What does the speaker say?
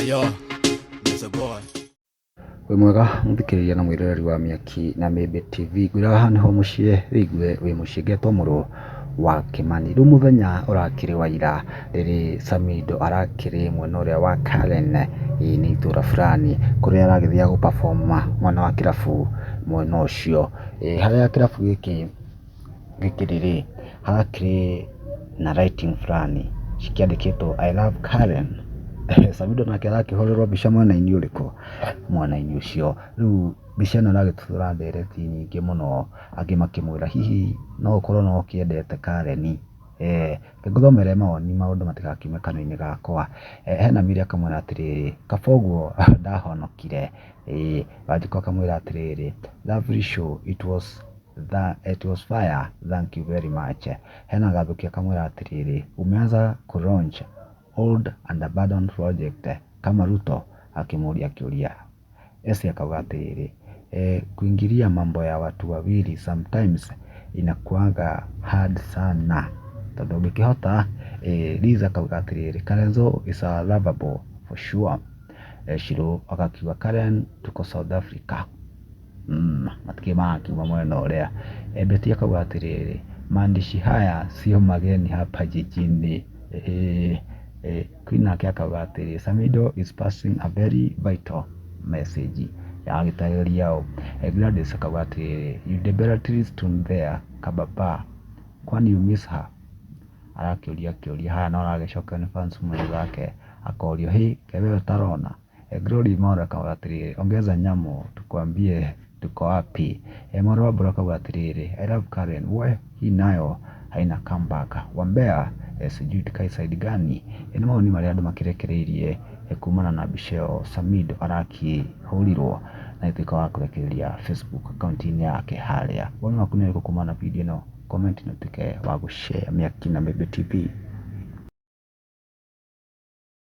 Yo, Mr. Boy. Wĩ mwega mũthikĩrĩria na mwĩroreri wa Mĩaki na Mĩmbi TV, ngwĩra haha nĩho mũciĩ wĩigue wĩ mũciĩ ngetwo mũrũ wa Kĩmani. Rĩu mũthenya ũrakĩrĩ wa ira rĩrĩ Samido arakĩrĩ mwena ũrĩa wa Karen nĩ itũra fulani kũrĩa aragĩthiĩ gũperforma mwena wa kĩrabu mwena ũcio. Harĩa kĩrabu gĩkĩ rĩrĩ harakĩrĩ na writing fulani cikĩandĩkĩtwo I love Karen. Samido nake arakĩhũrĩrwo mbica mwena-inĩ ũrĩkũ? Mwena-inĩ ũcio. Rĩu mbica ĩno ĩragĩtuthũra ndereti nyingĩ mũno, angĩ makĩmwĩra hihi no ũkorwo no ũkĩendete Karen. Ngũthomere mawoni maũndũ matigakiume kanua-inĩ gakwa. Hena Miri akamwĩra atĩrĩrĩ, kaba ũguo ndahonokire. Wanjikũ akamwĩra atĩrĩrĩ, lovely show, it was fire, thank you very much. Hena Gathuki akamwĩra atĩrĩrĩ, umeanza kulaunch old and abandoned project kama Ruto, akimũria kĩũria. Esi akauga atĩrĩrĩ, kuingilia mambo ya watu wawili sometimes inakuanga hard sana, tondũ ũngĩkĩhota. Liza akauga atĩrĩrĩ, Karenzo is a lovable for sure. Shiro akakiuga Karen tuko South Africa. Matikĩ makiuma mwena ũrĩa. Beti akauga atĩrĩrĩ, maandishi haya sio mageni hapa jijini. Queen nake akauga atĩrĩ, Samido is passing a very vital message ya gĩtarĩria o. Gladys akauga atĩrĩrĩ, you deliberately stood there kababa, kwani you miss her? Arakĩũria kĩũria haya na aragĩcoka nĩ fans mwenzake akorio, hii kewe utarona. Glory Mora akauga atĩrĩrĩ, ongeza nyamo tukwambie tuko wapi. Mwana wa Mbura akauga atĩrĩrĩ, I love Karen, we hii nayo haina comeback. Wambea sijui tukai side gani. Nĩ maoni marĩa andũ makĩrekereirie kumana na mbica ĩyo Samido arakĩhũrirwo na ĩtuĩka wa kũrekereria Facebook account-inĩ yake harĩa. Woni waku nĩ ũrĩkũ kumana na video ĩno? Comment na ũtuĩke wa gũshare Mĩaki na Mĩmbi TV.